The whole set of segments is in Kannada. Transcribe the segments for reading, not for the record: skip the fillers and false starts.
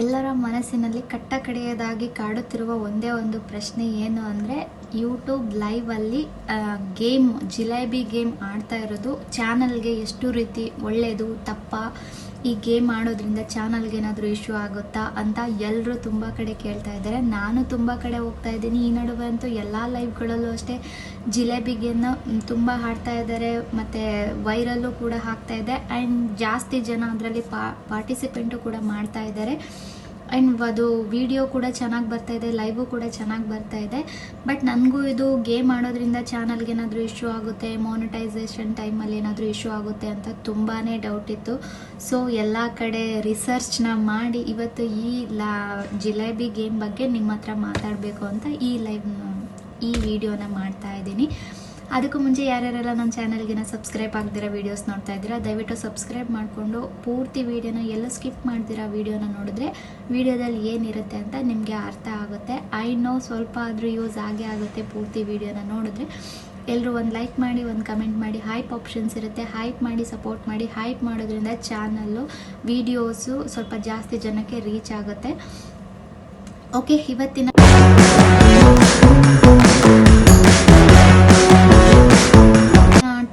ಎಲ್ಲರ ಮನಸ್ಸಿನಲ್ಲಿ ಕಟ್ಟಕಡೆಯದಾಗಿ ಕಾಡುತ್ತಿರುವ ಒಂದೇ ಒಂದು ಪ್ರಶ್ನೆ ಏನು ಅಂದರೆ, ಯೂಟ್ಯೂಬ್ ಲೈವಲ್ಲಿ ಗೇಮ್ ಜಿಲೇಬಿ ಗೇಮ್ ಆಡ್ತಾ ಇರೋದು ಚಾನಲ್ಗೆ ಎಷ್ಟು ರೀತಿ ಒಳ್ಳೆಯದು ತಪ್ಪ, ಈ ಗೇಮ್ ಆಡೋದ್ರಿಂದ ಚಾನಲ್ಗೆ ಏನಾದರೂ ಇಶ್ಯೂ ಆಗುತ್ತಾ ಅಂತ ಎಲ್ಲರೂ ತುಂಬ ಕಡೆ ಕೇಳ್ತಾ ಇದ್ದಾರೆ. ನಾನು ತುಂಬ ಕಡೆ ಹೋಗ್ತಾ ಇದ್ದೀನಿ. ಈ ನಡುವೆ ಅಂತೂ ಎಲ್ಲ ಲೈವ್ಗಳಲ್ಲೂ ಅಷ್ಟೇ ಜಿಲೇಬಿ ಗೇಮ್ನ ತುಂಬ ಆಡ್ತಾ ಇದ್ದಾರೆ, ಮತ್ತು ವೈರಲ್ಲು ಕೂಡ ಆಗ್ತಾ ಇದೆ. ಆ್ಯಂಡ್ ಜಾಸ್ತಿ ಜನ ಅದರಲ್ಲಿ ಪಾರ್ಟಿಸಿಪೆಂಟು ಕೂಡ ಮಾಡ್ತಾ ಇದ್ದಾರೆ. ಆ್ಯಂಡ್ ಅದು ವಿಡಿಯೋ ಕೂಡ ಚೆನ್ನಾಗಿ ಬರ್ತಾ ಇದೆ, ಲೈವು ಕೂಡ ಚೆನ್ನಾಗಿ ಬರ್ತಾ ಇದೆ. ಬಟ್ ನನಗೂ ಇದು ಗೇಮ್ ಆಡೋದ್ರಿಂದ ಚಾನಲ್ಗೆ ಏನಾದರೂ ಇಶ್ಯೂ ಆಗುತ್ತೆ, ಮಾನಿಟೈಸೇಷನ್ ಟೈಮಲ್ಲಿ ಏನಾದರೂ ಇಶ್ಯೂ ಆಗುತ್ತೆ ಅಂತ ತುಂಬಾ ಡೌಟ್ ಇತ್ತು. ಸೊ ಎಲ್ಲ ಕಡೆ ರಿಸರ್ಚ್ನ ಮಾಡಿ ಇವತ್ತು ಈ ಜಿಲೇಬಿ ಗೇಮ್ ಬಗ್ಗೆ ನಿಮ್ಮ ಹತ್ರ ಮಾತಾಡಬೇಕು ಅಂತ ಈ ವಿಡಿಯೋನ ಮಾಡ್ತಾ ಇದ್ದೀನಿ. ಅದಕ್ಕೂ ಮುಂಚೆ ಯಾರ್ಯಾರೆಲ್ಲ ನನ್ನ ಚಾನಲ್ಗೆ ಸಬ್ಸ್ಕ್ರೈಬ್ ಆಗದಿರೋ ವೀಡಿಯೋಸ್ ನೋಡ್ತಾ ಇದ್ದೀರಾ, ದಯವಿಟ್ಟು ಸಬ್ಸ್ಕ್ರೈಬ್ ಮಾಡಿಕೊಂಡು ಪೂರ್ತಿ ವೀಡಿಯೋನ ಎಲ್ಲ ಸ್ಕಿಪ್ ಮಾಡ್ದಿರೋ ವೀಡಿಯೋನ ನೋಡಿದ್ರೆ ವೀಡಿಯೋದಲ್ಲಿ ಏನಿರುತ್ತೆ ಅಂತ ನಿಮಗೆ ಅರ್ಥ ಆಗುತ್ತೆ. ಐ ನೋ ಸ್ವಲ್ಪ ಆದರೂ ಯೂಸ್ ಆಗೇ ಆಗುತ್ತೆ ಪೂರ್ತಿ ವೀಡಿಯೋನ ನೋಡಿದ್ರೆ. ಎಲ್ಲರೂ ಒಂದು ಲೈಕ್ ಮಾಡಿ, ಒಂದು ಕಮೆಂಟ್ ಮಾಡಿ. ಹೈಪ್ ಆಪ್ಷನ್ಸ್ ಇರುತ್ತೆ, ಹೈಪ್ ಮಾಡಿ ಸಪೋರ್ಟ್ ಮಾಡಿ. ಹೈಪ್ ಮಾಡೋದ್ರಿಂದ ಚಾನಲ್ಲು ವೀಡಿಯೋಸು ಸ್ವಲ್ಪ ಜಾಸ್ತಿ ಜನಕ್ಕೆ ರೀಚ್ ಆಗುತ್ತೆ. ಓಕೆ, ಇವತ್ತಿನ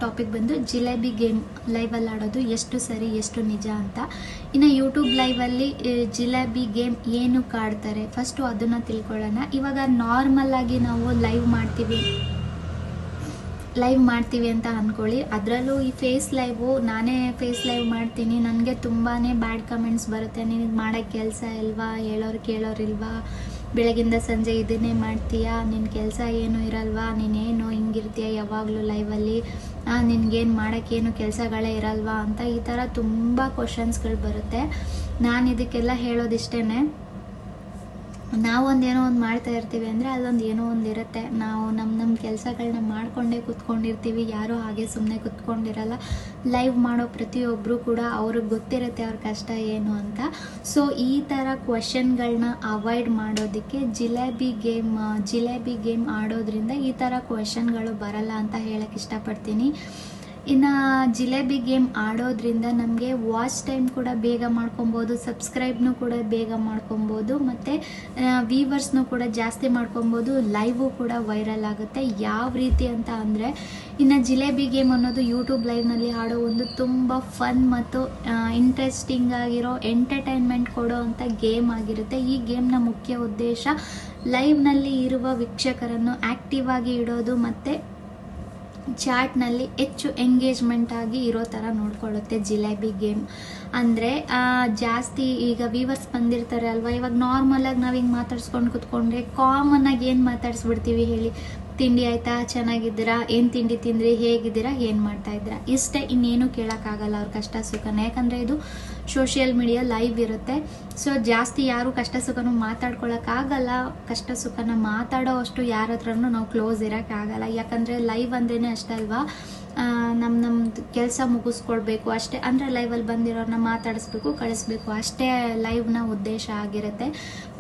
ಟಾಪಿಕ್ ಬಂದು ಜಿಲೇಬಿ ಗೇಮ್ ಲೈವಲ್ಲಿ ಆಡೋದು ಎಷ್ಟು ಸರಿ ಎಷ್ಟು ನಿಜ ಅಂತ. ಇನ್ನು ಯೂಟ್ಯೂಬ್ ಲೈವಲ್ಲಿ ಜಿಲೇಬಿ ಗೇಮ್ ಏನು ಆಡ್ತಾರೆ ಫಸ್ಟು ಅದನ್ನು ತಿಳ್ಕೊಳ್ಳೋಣ. ಇವಾಗ ನಾರ್ಮಲ್ ಆಗಿ ನಾವು ಲೈವ್ ಮಾಡ್ತೀವಿ ಅಂತ ಅಂದ್ಕೊಳ್ಳಿ. ಅದರಲ್ಲೂ ಈ ನಾನೇ ಫೇಸ್ ಲೈವ್ ಮಾಡ್ತೀನಿ, ನನಗೆ ತುಂಬಾ ಬ್ಯಾಡ್ ಕಮೆಂಟ್ಸ್ ಬರುತ್ತೆ. ನಿನಗೆ ಮಾಡೋಕ್ಕೆ ಕೆಲಸ ಇಲ್ವಾ, ಹೇಳೋರು ಕೇಳೋರಿಲ್ವಾ, ಬೆಳಗಿಂದ ಸಂಜೆ ಇದನ್ನೇ ಮಾಡ್ತೀಯಾ, ನಿನ್ನ ಕೆಲಸ ಏನೂ ಇರಲ್ವಾ, ನೀನೇನು ಹಿಂಗಿರ್ತೀಯ ಯಾವಾಗಲೂ ಲೈವಲ್ಲಿ, ನಿನಗೇನು ಮಾಡೋಕ್ಕೇನು ಕೆಲಸಗಳೇ ಇರಲ್ವಾ ಅಂತ ಈ ಥರ ತುಂಬ ಕ್ವಶನ್ಸ್ಗಳು ಬರುತ್ತೆ. ನಾನು ಇದಕ್ಕೆಲ್ಲ ಹೇಳೋದಿಷ್ಟೇ, ನಾವೊಂದೇನೋ ಒಂದು ಮಾಡ್ತಾ ಇರ್ತೀವಿ ಅಂದರೆ ಅಲ್ಲೊಂದು ಏನೋ ಒಂದು ಇರುತ್ತೆ. ನಾವು ನಮ್ಮ ಕೆಲಸಗಳನ್ನ ಮಾಡ್ಕೊಂಡೇ ಕೂತ್ಕೊಂಡಿರ್ತೀವಿ, ಯಾರೂ ಹಾಗೆ ಸುಮ್ಮನೆ ಕೂತ್ಕೊಂಡಿರಲ್ಲ. ಲೈವ್ ಮಾಡೋ ಪ್ರತಿಯೊಬ್ಬರು ಕೂಡ ಅವ್ರಿಗೆ ಗೊತ್ತಿರುತ್ತೆ ಅವ್ರ ಕಷ್ಟ ಏನು ಅಂತ. ಸೊ ಈ ಥರ ಕ್ವಶನ್ಗಳನ್ನ ಅವಾಯ್ಡ್ ಮಾಡೋದಕ್ಕೆ ಜಿಲೇಬಿ ಗೇಮ್ ಆಡೋದ್ರಿಂದ ಈ ಥರ ಕ್ವಶನ್ಗಳು ಬರಲ್ಲ ಅಂತ ಹೇಳಕ್ಕೆ ಇಷ್ಟಪಡ್ತೀನಿ. ಇನ್ನು ಜಿಲೇಬಿ ಗೇಮ್ ಆಡೋದ್ರಿಂದ ನಮಗೆ ವಾಚ್ ಟೈಮ್ ಕೂಡ ಬೇಗ ಮಾಡ್ಕೊಬೋದು, ಸಬ್ಸ್ಕ್ರೈಬ್ನು ಕೂಡ ಬೇಗ ಮಾಡ್ಕೊಬೋದು, ಮತ್ತು ವ್ಯೂವರ್ಸ್ನು ಕೂಡ ಜಾಸ್ತಿ ಮಾಡ್ಕೊಬೋದು, ಲೈವು ಕೂಡ ವೈರಲ್ ಆಗುತ್ತೆ. ಯಾವ ರೀತಿ ಅಂತ ಅಂದರೆ, ಇನ್ನು ಜಿಲೇಬಿ ಗೇಮ್ ಅನ್ನೋದು ಯೂಟ್ಯೂಬ್ ಲೈವ್ನಲ್ಲಿ ಆಡೋ ಒಂದು ತುಂಬ ಫನ್ ಮತ್ತು ಇಂಟ್ರೆಸ್ಟಿಂಗ್ ಆಗಿರೋ ಎಂಟರ್ಟೈನ್ಮೆಂಟ್ ಕೊಡೋ ಅಂಥ ಗೇಮ್ ಆಗಿರುತ್ತೆ. ಈ ಗೇಮ್ನ ಮುಖ್ಯ ಉದ್ದೇಶ ಲೈವ್ನಲ್ಲಿ ಇರುವ ವೀಕ್ಷಕರನ್ನು ಆ್ಯಕ್ಟಿವ್ ಆಗಿ ಇಡೋದು ಮತ್ತು ಚಾಟ್ನಲ್ಲಿ ಹೆಚ್ಚು ಎಂಗೇಜ್ಮೆಂಟ್ ಆಗಿ ಇರೋ ಥರ ನೋಡ್ಕೊಳ್ಳುತ್ತೆ ಜಿಲೇಬಿ ಗೇಮ್. ಅಂದರೆ ಜಾಸ್ತಿ ಈಗ ವ್ಯೂವರ್ಸ್ ಬಂದಿರ್ತಾರೆ ಅಲ್ವಾ, ಇವಾಗ ನಾರ್ಮಲಾಗಿ ನಾವು ಹಿಂಗೆ ಮಾತಾಡ್ಸ್ಕೊಂಡು ಕೂತ್ಕೊಂಡ್ರೆ ಕಾಮನ್ನಾಗಿ ಏನು ಮಾತಾಡಿಸ್ಬಿಡ್ತೀವಿ ಹೇಳಿ, ತಿಂಡಿ ಆಯಿತಾ, ಚೆನ್ನಾಗಿದ್ದೀರಾ, ಏನು ತಿಂಡಿ ತಿಂದ್ರಿ, ಹೇಗಿದ್ದೀರಾ, ಏನು ಮಾಡ್ತಾ ಇದ್ದೀರಾ, ಇಷ್ಟೇ. ಇನ್ನೇನು ಕೇಳೋಕ್ಕಾಗಲ್ಲ ಅವ್ರ ಕಷ್ಟ ಸುಖನ, ಯಾಕಂದರೆ ಇದು ಸೋಷಿಯಲ್ ಮೀಡಿಯಾ ಲೈವ್ ಇರುತ್ತೆ. ಸೊ ಜಾಸ್ತಿ ಯಾರು ಕಷ್ಟ ಸುಖನೂ ಮಾತಾಡ್ಕೊಳಕ್ಕಾಗಲ್ಲ. ಕಷ್ಟ ಸುಖನ ಮಾತಾಡೋ ಅಷ್ಟು ಯಾರ ಹತ್ರನೂ ನಾವು ಕ್ಲೋಸ್ ಇರೋಕ್ಕಾಗಲ್ಲ. ಯಾಕಂದರೆ ಲೈವ್ ಅಂದ್ರೇ ಅಷ್ಟಲ್ವಾ, ನಮ್ಮದು ಕೆಲಸ ಮುಗಿಸ್ಕೊಳ್ಬೇಕು ಅಷ್ಟೇ. ಅಂದರೆ ಲೈವಲ್ಲಿ ಬಂದಿರೋರನ್ನ ಮಾತಾಡಿಸ್ಬೇಕು, ಕಳಿಸ್ಬೇಕು, ಅಷ್ಟೇ ಲೈವ್ನ ಉದ್ದೇಶ ಆಗಿರುತ್ತೆ.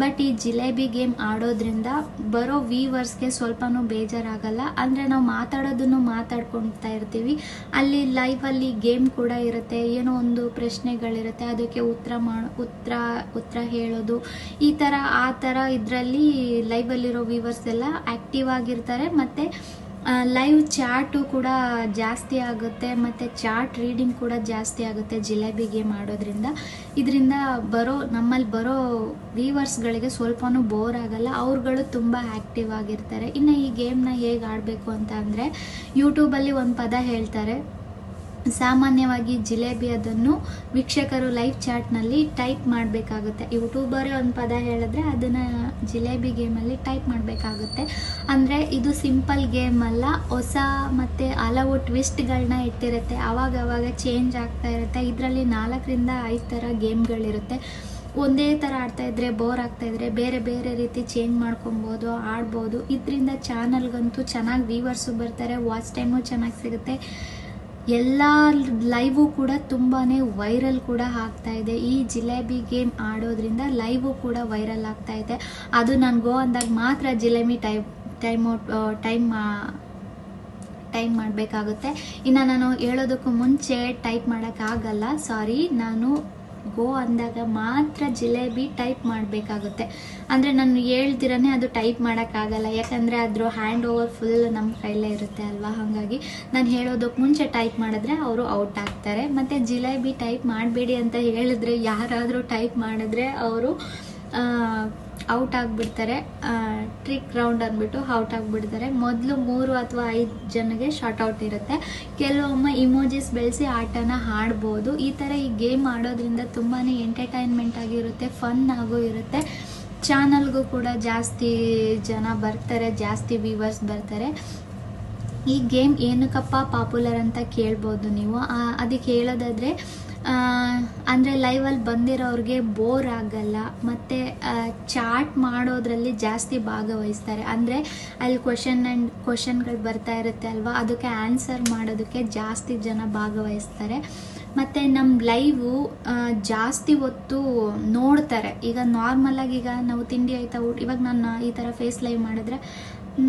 ಬಟ್ ಈ ಜಿಲೇಬಿ ಗೇಮ್ ಆಡೋದ್ರಿಂದ ಬರೋ ವ್ಯೂವರ್ಸ್ಗೆ ಸ್ವಲ್ಪನೂ ಬೇಜಾರಾಗಲ್ಲ. ಅಂದರೆ ನಾವು ಮಾತಾಡೋದನ್ನು ಮಾತಾಡ್ಕೊಳ್ತಾ ಇರ್ತೀವಿ, ಅಲ್ಲಿ ಲೈವಲ್ಲಿ ಗೇಮ್ ಕೂಡ ಇರುತ್ತೆ, ಏನೋ ಒಂದು ಪ್ರಶ್ನೆಗಳಿರುತ್ತೆ, ಅದಕ್ಕೆ ಉತ್ತರ ಹೇಳೋದು, ಈ ಥರ ಆ ಥರ ಇದರಲ್ಲಿ ಲೈವಲ್ಲಿರೋ ವ್ಯೂವರ್ಸ್ ಎಲ್ಲ ಆ್ಯಕ್ಟಿವ್ ಆಗಿರ್ತಾರೆ. ಮತ್ತು ಲೈವ್ ಚಾಟು ಕೂಡ ಜಾಸ್ತಿ ಆಗುತ್ತೆ, ಮತ್ತು ಚಾಟ್ ರೀಡಿಂಗ್ ಕೂಡ ಜಾಸ್ತಿ ಆಗುತ್ತೆ ಜಿಲೇಬಿ ಗೇಮ್ ಆಡೋದ್ರಿಂದ. ಇದರಿಂದ ನಮ್ಮಲ್ಲಿ ಬರೋ ವ್ಯೂವರ್ಸ್ಗಳಿಗೆ ಸ್ವಲ್ಪನೂ ಬೋರ್ ಆಗಲ್ಲ, ಅವ್ರುಗಳು ತುಂಬ ಆ್ಯಕ್ಟಿವ್ ಆಗಿರ್ತಾರೆ. ಇನ್ನು ಈ ಗೇಮ್ನ ಹೇಗೆ ಆಡಬೇಕು ಅಂತ ಅಂದರೆ, ಯೂಟ್ಯೂಬಲ್ಲಿ ಒಂದು ಪದ ಹೇಳ್ತಾರೆ, ಸಾಮಾನ್ಯವಾಗಿ ಜಿಲೇಬಿ ಅದನ್ನು ವೀಕ್ಷಕರು ಲೈವ್ ಚಾಟ್ನಲ್ಲಿ ಟೈಪ್ ಮಾಡಬೇಕಾಗುತ್ತೆ. ಯೂಟ್ಯೂಬರೇ ಒಂದು ಪದ ಹೇಳಿದ್ರೆ ಅದನ್ನು ಜಿಲೇಬಿ ಗೇಮಲ್ಲಿ ಟೈಪ್ ಮಾಡಬೇಕಾಗುತ್ತೆ. ಅಂದರೆ ಇದು ಸಿಂಪಲ್ ಗೇಮ್ ಅಲ್ಲ, ಹೊಸ ಮತ್ತು ಹಲವು ಟ್ವಿಸ್ಟ್ಗಳನ್ನ ಇಟ್ಟಿರುತ್ತೆ, ಆವಾಗ ಚೇಂಜ್ ಆಗ್ತಾ ಇರುತ್ತೆ. ಇದರಲ್ಲಿ 4ರಿಂದ 5 ಥರ ಗೇಮ್ಗಳಿರುತ್ತೆ. ಒಂದೇ ಥರ ಆಡ್ತಾಯಿದ್ರೆ ಬೋರ್ ಆಗ್ತಾಯಿದ್ರೆ ಬೇರೆ ಬೇರೆ ರೀತಿ ಚೇಂಜ್ ಮಾಡ್ಕೊಬೋದು, ಆಡ್ಬೋದು. ಇದರಿಂದ ಚಾನಲ್ಗಂತೂ ಚೆನ್ನಾಗಿ ವ್ಯೂವರ್ಸು ಬರ್ತಾರೆ, ವಾಚ್ ಟೈಮು ಚೆನ್ನಾಗಿ ಸಿಗುತ್ತೆ, ಎಲ್ಲ ಲೈವು ಕೂಡ ತುಂಬಾ ವೈರಲ್ ಕೂಡ ಆಗ್ತಾ ಇದೆ. ಈ ಜಿಲೇಬಿ ಗೇಮ್ ಆಡೋದ್ರಿಂದ ಲೈವು ಕೂಡ ವೈರಲ್ ಆಗ್ತಾ ಇದೆ. ಅದು ನಾನು ಗೋ ಅಂದಾಗ ಮಾತ್ರ ಜಿಲೇಬಿ ಟೈಮ್ ಮಾಡಬೇಕಾಗುತ್ತೆ. ಇನ್ನು ನಾನು ಹೇಳೋದಕ್ಕೂ ಮುಂಚೆ ಟೈಪ್ ಮಾಡೋಕ್ಕಾಗಲ್ಲ, ಸಾರಿ. ನಾನು ಗೋ ಅಂದಾಗ ಮಾತ್ರ ಜಿಲೇಬಿ ಟೈಪ್ ಮಾಡಬೇಕಾಗುತ್ತೆ. ಅಂದರೆ ನಾನು ಹೇಳ್ದಿರನೇ ಅದು ಟೈಪ್ ಮಾಡೋಕ್ಕಾಗಲ್ಲ, ಯಾಕಂದರೆ ಅದ್ರ ಹ್ಯಾಂಡ್ ಓವರ್ ಫುಲ್ ನಮ್ಮ ಕೈಲೇ ಇರುತ್ತೆ ಅಲ್ವಾ. ಹಾಗಾಗಿ ನಾನು ಹೇಳೋದಕ್ಕೆ ಮುಂಚೆ ಟೈಪ್ ಮಾಡಿದ್ರೆ ಅವರು ಔಟ್ ಆಗ್ತಾರೆ. ಮತ್ತು ಜಿಲೇಬಿ ಟೈಪ್ ಮಾಡಬೇಡಿ ಅಂತ ಹೇಳಿದ್ರೆ ಯಾರಾದರೂ ಟೈಪ್ ಮಾಡಿದ್ರೆ ಅವರು ಔಟ್ ಆಗಿಬಿಡ್ತಾರೆ. ಟ್ರಿಕ್ ರೌಂಡ್ ಅಂದ್ಬಿಟ್ಟು ಔಟ್ ಆಗಿಬಿಡ್ತಾರೆ. ಮೊದಲು 3 ಅಥವಾ 5 ಜನಗೆ ಶಾರ್ಟ್ ಔಟ್ ಇರುತ್ತೆ. ಕೆಲವೊಮ್ಮೆ ಇಮೋಜಿಸ್ ಬೆಳೆಸಿ ಆಟನ ಆಡ್ಬೋದು. ಈ ಥರ ಈ ಗೇಮ್ ಆಡೋದ್ರಿಂದ ತುಂಬಾ ಎಂಟರ್ಟೈನ್ಮೆಂಟ್ ಆಗಿರುತ್ತೆ, ಫನ್ ಆಗೋ ಇರುತ್ತೆ. ಚಾನಲ್ಗೂ ಕೂಡ ಜಾಸ್ತಿ ಜನ ಬರ್ತಾರೆ, ಜಾಸ್ತಿ ವ್ಯೂವರ್ಸ್ ಬರ್ತಾರೆ. ಈ ಗೇಮ್ ಏನಕ್ಕಪ್ಪ ಪಾಪ್ಯುಲರ್ ಅಂತ ಕೇಳ್ಬೋದು ನೀವು. ಅದಕ್ಕೆ ಹೇಳೋದಾದರೆ ಅಂದರೆ ಲೈವಲ್ಲಿ ಬಂದಿರೋರಿಗೆ ಬೋರ್ ಆಗಲ್ಲ, ಮತ್ತು ಚಾಟ್ ಮಾಡೋದ್ರಲ್ಲಿ ಜಾಸ್ತಿ ಭಾಗವಹಿಸ್ತಾರೆ. ಅಂದರೆ ಅಲ್ಲಿ ಕ್ವಶನ್ಗಳು ಬರ್ತಾ ಇರುತ್ತೆ ಅಲ್ವಾ, ಅದಕ್ಕೆ ಆನ್ಸರ್ ಮಾಡೋದಕ್ಕೆ ಜಾಸ್ತಿ ಜನ ಭಾಗವಹಿಸ್ತಾರೆ. ಮತ್ತು ನಮ್ಮ ಲೈವು ಜಾಸ್ತಿ ಹೊತ್ತು ನೋಡ್ತಾರೆ. ಈಗ ನಾರ್ಮಲಾಗಿ ಈಗ ನಾವು ತಿಂಡಿ ಆಯಿತಾ ಇವಾಗ ನಾನು ಈ ಥರ ಫೇಸ್ ಲೈವ್ ಮಾಡಿದ್ರೆ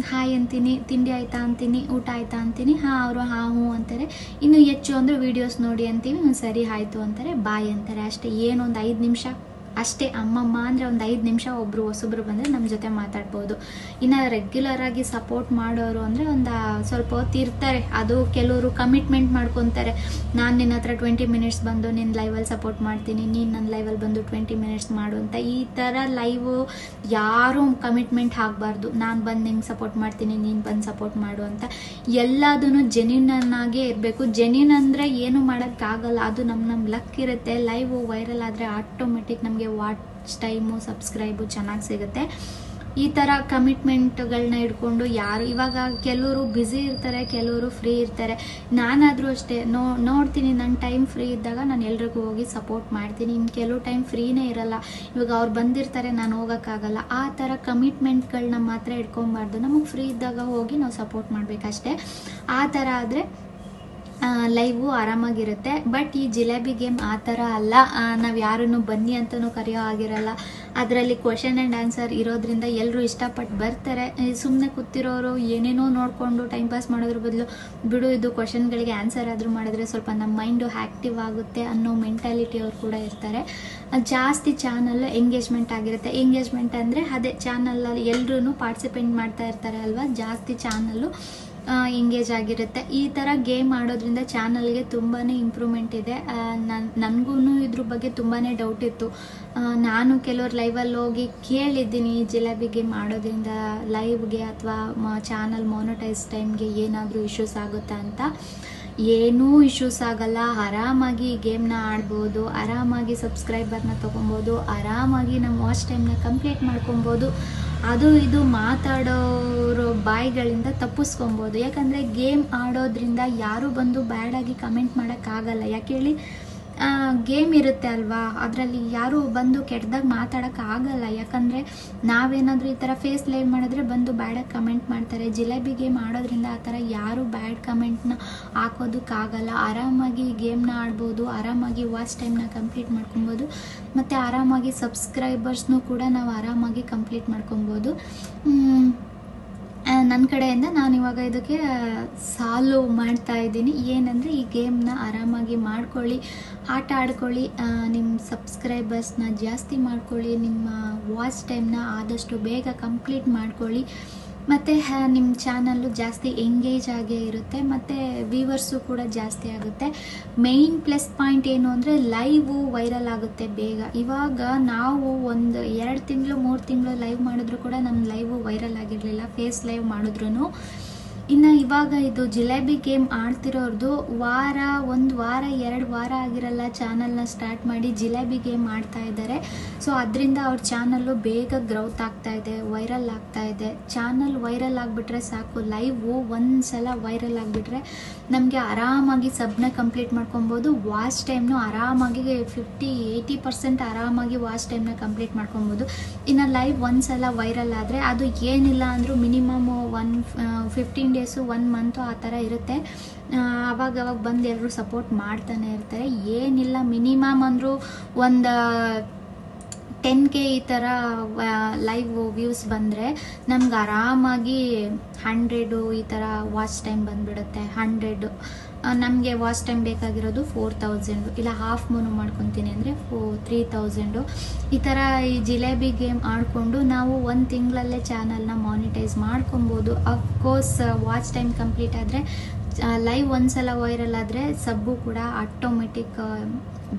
ಹಾಯ್ ಅಂತೀನಿ, ತಿಂಡಿ ಆಯಿತಾ ಅಂತೀನಿ, ಊಟ ಆಯಿತಾ ಅಂತೀನಿ, ಅವರು ಹ್ಞೂ ಅಂತಾರೆ. ಇನ್ನು ಹೆಚ್ಚು ಅಂದರೆ ವೀಡಿಯೋಸ್ ನೋಡಿ ಅಂತೀವಿ, ಸರಿ ಆಯಿತು ಅಂತಾರೆ, ಬಾಯ್ ಅಂತಾರೆ. ಅಷ್ಟೇ, ಏನೊಂದು 5 ನಿಮಿಷ ಅಷ್ಟೇ. ಅಮ್ಮಮ್ಮ ಅಂದರೆ ಒಂದು 5 ನಿಮಿಷ ಒಬ್ಬರು ಹೊಸಬ್ರು ಬಂದರೆ ನಮ್ಮ ಜೊತೆ ಮಾತಾಡ್ಬೋದು. ಇನ್ನು ರೆಗ್ಯುಲರಾಗಿ ಸಪೋರ್ಟ್ ಮಾಡೋರು ಅಂದರೆ ಒಂದು ಸ್ವಲ್ಪ ಹೊತ್ತು ಇರ್ತಾರೆ. ಅದು ಕೆಲವರು ಕಮಿಟ್ಮೆಂಟ್ ಮಾಡ್ಕೊತಾರೆ, ನಾನು ನಿನ್ನ ಹತ್ರ 20 ಮಿನಿಟ್ಸ್ ಬಂದು ನಿನ್ನ ಲೈವಲ್ಲಿ ಸಪೋರ್ಟ್ ಮಾಡ್ತೀನಿ, ನೀನು ನನ್ನ ಲೈವಲ್ಲಿ ಬಂದು 20 ಮಿನಿಟ್ಸ್ ಮಾಡು ಅಂತ. ಈ ಥರ ಲೈವು ಯಾರೂ ಕಮಿಟ್ಮೆಂಟ್ ಆಗಬಾರ್ದು, ನಾನು ಬಂದು ನಿಂಗೆ ಸಪೋರ್ಟ್ ಮಾಡ್ತೀನಿ, ನೀನು ಬಂದು ಸಪೋರ್ಟ್ ಮಾಡು ಅಂತ. ಎಲ್ಲದೂ ಜೆನ್ಯೂನ್ ಆಗೇ ಇರಬೇಕು. ಜೆನ್ಯೂನ್ ಅಂದರೆ ಏನು ಮಾಡೋಕ್ಕಾಗಲ್ಲ, ಅದು ನಮ್ಮ ಲಕ್ ಇರುತ್ತೆ. ಲೈವು ವೈರಲ್ ಆದರೆ ಆಟೋಮೆಟಿಕ್ ನಮಗೆ ವಾಚ್ ಟೈಮು, ಸಬ್ಸ್ಕ್ರೈಬು ಚೆನ್ನಾಗಿ ಸಿಗುತ್ತೆ. ಈ ಥರ ಕಮಿಟ್ಮೆಂಟ್ಗಳನ್ನ ಇಟ್ಕೊಂಡು ಯಾರು ಇವಾಗ ಕೆಲವರು ಬ್ಯುಸಿ ಇರ್ತಾರೆ, ಕೆಲವರು ಫ್ರೀ ಇರ್ತಾರೆ. ನಾನಾದರೂ ಅಷ್ಟೇ ನೋಡ್ತೀನಿ, ನನ್ನ ಟೈಮ್ ಫ್ರೀ ಇದ್ದಾಗ ನಾನು ಎಲ್ರಿಗೂ ಹೋಗಿ ಸಪೋರ್ಟ್ ಮಾಡ್ತೀನಿ. ಇನ್ನು ಕೆಲವು ಟೈಮ್ ಫ್ರೀನೇ ಇರಲ್ಲ, ಇವಾಗ ಅವ್ರು ಬಂದಿರ್ತಾರೆ, ನಾನು ಹೋಗೋಕ್ಕಾಗಲ್ಲ. ಆ ಥರ ಕಮಿಟ್ಮೆಂಟ್ಗಳನ್ನ ಮಾತ್ರ ಇಟ್ಕೊಬಾರ್ದು. ನಮಗೆ ಫ್ರೀ ಇದ್ದಾಗ ಹೋಗಿ ನಾವು ಸಪೋರ್ಟ್ ಮಾಡಬೇಕಷ್ಟೇ. ಆ ಥರ ಆದರೆ ಲೈವು ಆರಾಮಾಗಿರುತ್ತೆ. ಬಟ್ ಈ ಜಿಲೇಬಿ ಗೇಮ್ ಆ ಥರ ಅಲ್ಲ. ನಾವು ಯಾರನ್ನು ಬನ್ನಿ ಅಂತಲೂ ಕರೆಯೋ ಆಗಿರಲ್ಲ. ಅದರಲ್ಲಿ ಕ್ವಶನ್ ಆ್ಯಂಡ್ ಆನ್ಸರ್ ಇರೋದ್ರಿಂದ ಎಲ್ಲರೂ ಇಷ್ಟಪಟ್ಟು ಬರ್ತಾರೆ. ಸುಮ್ಮನೆ ಕೂತಿರೋರು ಏನೇನೋ ನೋಡಿಕೊಂಡು ಟೈಮ್ ಪಾಸ್ ಮಾಡೋದ್ರ ಬದಲು ಬಿಡು, ಇದು ಕ್ವಶನ್ಗಳಿಗೆ ಆನ್ಸರ್ ಆದರೂ ಮಾಡಿದ್ರೆ ಸ್ವಲ್ಪ ನಮ್ಮ ಮೈಂಡು ಆ್ಯಕ್ಟಿವ್ ಆಗುತ್ತೆ ಅನ್ನೋ ಮೆಂಟಾಲಿಟಿ ಅವ್ರು ಕೂಡ ಇರ್ತಾರೆ. ಜಾಸ್ತಿ ಚಾನಲ್ಲು ಎಂಗೇಜ್ಮೆಂಟ್ ಆಗಿರುತ್ತೆ. ಎಂಗೇಜ್ಮೆಂಟ್ ಅಂದರೆ ಅದೇ ಚಾನಲಲ್ಲಿ ಎಲ್ಲರೂ ಪಾರ್ಟಿಸಿಪೇಟ್ ಮಾಡ್ತಾ ಇರ್ತಾರೆ ಅಲ್ವಾ, ಜಾಸ್ತಿ ಚಾನಲ್ಲು ಎಂಗೇಜ್ ಆಗಿರುತ್ತೆ. ಈ ಥರ ಗೇಮ್ ಆಡೋದ್ರಿಂದ ಚಾನಲ್ಗೆ ತುಂಬಾ ಇಂಪ್ರೂವ್ಮೆಂಟ್ ಇದೆ. ನನಗೂ ಇದ್ರ ಬಗ್ಗೆ ತುಂಬಾ ಡೌಟ್ ಇತ್ತು. ನಾನು ಕೆಲವ್ರು ಲೈವಲ್ಲಿ ಹೋಗಿ ಕೇಳಿದ್ದೀನಿ, ಜಿಲೇಬಿ ಗೇಮ್ ಆಡೋದ್ರಿಂದ ಲೈವ್ಗೆ ಅಥವಾ ಚಾನಲ್ ಮಾನಿಟೈಸ್ ಟೈಮ್ಗೆ ಏನಾದರೂ ಇಶ್ಯೂಸ್ ಆಗುತ್ತಾ ಅಂತ. ಏನೂ ಇಶ್ಯೂಸ್ ಆಗಲ್ಲ. ಆರಾಮಾಗಿ ಈ ಗೇಮ್ನ ಆಡ್ಬೋದು, ಆರಾಮಾಗಿ ಸಬ್ಸ್ಕ್ರೈಬರ್ನ ತೊಗೊಬೋದು, ಆರಾಮಾಗಿ ನಮ್ಮ ವಾಚ್ ಟೈಮ್ನ ಕಂಪ್ಲೀಟ್ ಮಾಡ್ಕೊಬೋದು. ಅದು ಇದು ಮಾತಾಡೋರು ಬಾಯಿಗಳಿಂದ ತಪ್ಪಿಸ್ಕೊಬೋದು. ಯಾಕಂದರೆ ಗೇಮ್ ಆಡೋದ್ರಿಂದ ಯಾರೂ ಬಂದು ಬ್ಯಾಡಾಗಿ ಕಮೆಂಟ್ ಮಾಡೋಕ್ಕಾಗಲ್ಲ. ಯಾಕೆ ಹೇಳಿ, ಗೇಮ್ ಇರುತ್ತೆ ಅಲ್ವಾ, ಅದರಲ್ಲಿ ಯಾರೂ ಬಂದು ಕೆಟ್ಟದಾಗ ಮಾತಾಡೋಕ್ಕಾಗಲ್ಲ. ಯಾಕಂದರೆ ನಾವೇನಾದರೂ ಈ ಥರ ಫೇಸ್ ಲೈವ್ ಮಾಡಿದ್ರೆ ಬಂದು ಬ್ಯಾಡಾಗಿ ಕಮೆಂಟ್ ಮಾಡ್ತಾರೆ. ಜಿಲೇಬಿ ಗೇಮ್ ಆಡೋದ್ರಿಂದ ಆ ಥರ ಯಾರೂ ಬ್ಯಾಡ್ ಕಮೆಂಟ್ನ ಹಾಕೋದಕ್ಕಾಗಲ್ಲ. ಆರಾಮಾಗಿ ಗೇಮ್ನ ಆಡ್ಬೋದು, ಆರಾಮಾಗಿ ವಾಚ್ ಟೈಮ್ನ ಕಂಪ್ಲೀಟ್ ಮಾಡ್ಕೊಬೋದು, ಮತ್ತು ಆರಾಮಾಗಿ ಸಬ್ಸ್ಕ್ರೈಬರ್ಸ್ನೂ ಕೂಡ ನಾವು ಆರಾಮಾಗಿ ಕಂಪ್ಲೀಟ್ ಮಾಡ್ಕೊಬೋದು. ನನ್ನ ಕಡೆಯಿಂದ ನಾನು ಇವಾಗ ಇದಕ್ಕೆ ಸಾಲ್ವ್ ಮಾಡ್ತಾ ಇದ್ದೀನಿ. ಏನಂದರೆ ಈ ಗೇಮ್ನ ಆರಾಮಾಗಿ ಮಾಡ್ಕೊಳ್ಳಿ, ಆಟ ಆಡ್ಕೊಳ್ಳಿ, ನಿಮ್ಮ ಸಬ್ಸ್ಕ್ರೈಬರ್ಸ್ನ ಜಾಸ್ತಿ ಮಾಡ್ಕೊಳ್ಳಿ, ನಿಮ್ಮ ವಾಚ್ ಟೈಮ್ನ ಆದಷ್ಟು ಬೇಗ ಕಂಪ್ಲೀಟ್ ಮಾಡ್ಕೊಳ್ಳಿ. ಮತ್ತು ನಿಮ್ಮ ಚಾನಲ್ಲು ಜಾಸ್ತಿ ಎಂಗೇಜ್ ಆಗೇ ಇರುತ್ತೆ, ಮತ್ತು ವ್ಯೂವರ್ಸು ಕೂಡ ಜಾಸ್ತಿ ಆಗುತ್ತೆ. ಮೇಯ್ನ್ ಪ್ಲಸ್ ಪಾಯಿಂಟ್ ಏನು ಅಂದರೆ ಲೈವು ವೈರಲ್ ಆಗುತ್ತೆ ಬೇಗ. ಇವಾಗ ನಾವು ಒಂದು 2 ತಿಂಗಳು 3 ತಿಂಗಳು ಲೈವ್ ಮಾಡಿದ್ರು ಕೂಡ ನಮ್ಮ ಲೈವು ವೈರಲ್ ಆಗಿರಲಿಲ್ಲ, ಫೇಸ್ ಲೈವ್ ಮಾಡಿದ್ರು. ಇನ್ನು ಇವಾಗ ಇದು ಜಿಲೇಬಿ ಗೇಮ್ ಆಡ್ತಿರೋರ್ದು ಒಂದು ವಾರ 2 ವಾರ ಆಗಿರಲ್ಲ ಚಾನಲ್ನ ಸ್ಟಾರ್ಟ್ ಮಾಡಿ ಜಿಲೇಬಿ ಗೇಮ್ ಆಡ್ತಾ ಇದ್ದಾರೆ. ಸೊ ಅದರಿಂದ ಅವ್ರ ಚಾನಲ್ಲು ಬೇಗ ಗ್ರೌತ್ ಆಗ್ತಾ ಇದೆ, ವೈರಲ್ ಆಗ್ತಾ ಇದೆ. ಚಾನಲ್ ವೈರಲ್ ಆಗಿಬಿಟ್ರೆ ಸಾಕು, ಲೈವು ಒಂದು ಸಲ ವೈರಲ್ ಆಗಿಬಿಟ್ರೆ ನಮಗೆ ಆರಾಮಾಗಿ ಸಬ್ನ ಕಂಪ್ಲೀಟ್ ಮಾಡ್ಕೊಬೋದು. ವಾಚ್ ಟೈಮ್ನು ಆರಾಮಾಗಿ 50-80% ಆರಾಮಾಗಿ ವಾಚ್ ಟೈಮ್ನ ಕಂಪ್ಲೀಟ್ ಮಾಡ್ಕೊಬೋದು. ಇನ್ನು ಲೈವ್ ಒಂದು ಸಲ ವೈರಲ್ ಆದರೆ ಅದು ಏನಿಲ್ಲ ಅಂದರೂ ಮಿನಿಮಮ್ 15 ಡೇಸು 1 ಮಂತು ಆ ಥರ ಇರುತ್ತೆ. ಅವಾಗ ಬಂದು ಎಲ್ಲರೂ ಸಪೋರ್ಟ್ ಮಾಡ್ತಾನೆ ಇರ್ತಾರೆ. ಏನಿಲ್ಲ ಮಿನಿಮಮ್ ಅಂದರೂ ಒಂದು 10K ಈ ಥರ ಲೈವ್ ವ್ಯೂಸ್ ಬಂದರೆ ನಮ್ಗೆ ಆರಾಮಾಗಿ 100 ಈ ಥರ ವಾಚ್ ಟೈಮ್ ಬಂದುಬಿಡುತ್ತೆ. 100 ನಮಗೆ ವಾಚ್ ಟೈಮ್ ಬೇಕಾಗಿರೋದು 4000 ಇಲ್ಲ ಹಾಫ್ ಮೂನು ಮಾಡ್ಕೊತೀನಿ ಅಂದರೆ 3000. ಈ ಥರ ಈ ಜಿಲೇಬಿ ಗೇಮ್ ಆಡಿಕೊಂಡು ನಾವು ಒಂದು ತಿಂಗಳಲ್ಲೇ ಚಾನಲ್ನ ಮಾನಿಟೈಸ್ ಮಾಡ್ಕೊಬೋದು. ಅಫ್ಕೋರ್ಸ್ ವಾಚ್ ಟೈಮ್ ಕಂಪ್ಲೀಟ್ ಆದರೆ ಲೈವ್ ಒಂದ್ಸಲ ವೈರಲ್ ಆದರೆ ಸಬ್ಬು ಕೂಡ ಆಟೋಮೆಟಿಕ್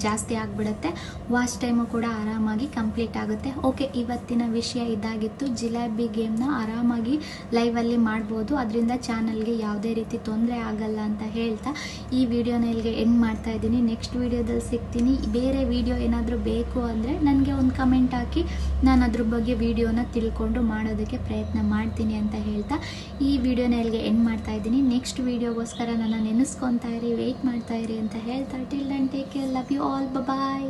ಜಾಸ್ತಿ ಆಗಿಬಿಡುತ್ತೆ, ವಾಚ್ ಟೈಮು ಕೂಡ ಆರಾಮಾಗಿ ಕಂಪ್ಲೀಟ್ ಆಗುತ್ತೆ. ಓಕೆ, ಇವತ್ತಿನ ವಿಷಯ ಇದಾಗಿತ್ತು. ಜಿಲೇಬಿ ಗೇಮ್ನ ಆರಾಮಾಗಿ ಲೈವಲ್ಲಿ ಮಾಡ್ಬೋದು, ಅದರಿಂದ ಚಾನಲ್ಗೆ ಯಾವುದೇ ರೀತಿ ತೊಂದರೆ ಆಗಲ್ಲ ಅಂತ ಹೇಳ್ತಾ ಈ ವಿಡಿಯೋನ ಇಲ್ಲಿಗೆ ಎಂಡ್ ಮಾಡ್ತಾ ಇದ್ದೀನಿ. ನೆಕ್ಸ್ಟ್ ವಿಡಿಯೋದಲ್ಲಿ ಸಿಗ್ತೀನಿ. ಬೇರೆ ವಿಡಿಯೋ ಏನಾದರೂ ಬೇಕು ಅಂದರೆ ನನಗೆ ಒಂದು ಕಮೆಂಟ್ ಹಾಕಿ, ನಾನು ಅದ್ರ ಬಗ್ಗೆ ವಿಡಿಯೋನ ತಿಳ್ಕೊಂಡು ಮಾಡೋದಕ್ಕೆ ಪ್ರಯತ್ನ ಮಾಡ್ತೀನಿ ಅಂತ ಹೇಳ್ತಾ ಈ ವಿಡಿಯೋನ ಇಲ್ಲಿಗೆ ಎಂಡ್ ಮಾಡ್ತಾ ಇದ್ದೀನಿ. ನೆಕ್ಸ್ಟ್ ವಿಡಿಯೋಗೋಸ್ಕರ ನನ್ನ ನೆನೆಸ್ಕೊತಾ ಇರಿ, ವೆಯ್ಟ್ ಮಾಡ್ತಾ ಇರಿ ಅಂತ ಹೇಳ್ತಾ till then take care, love you all, bye.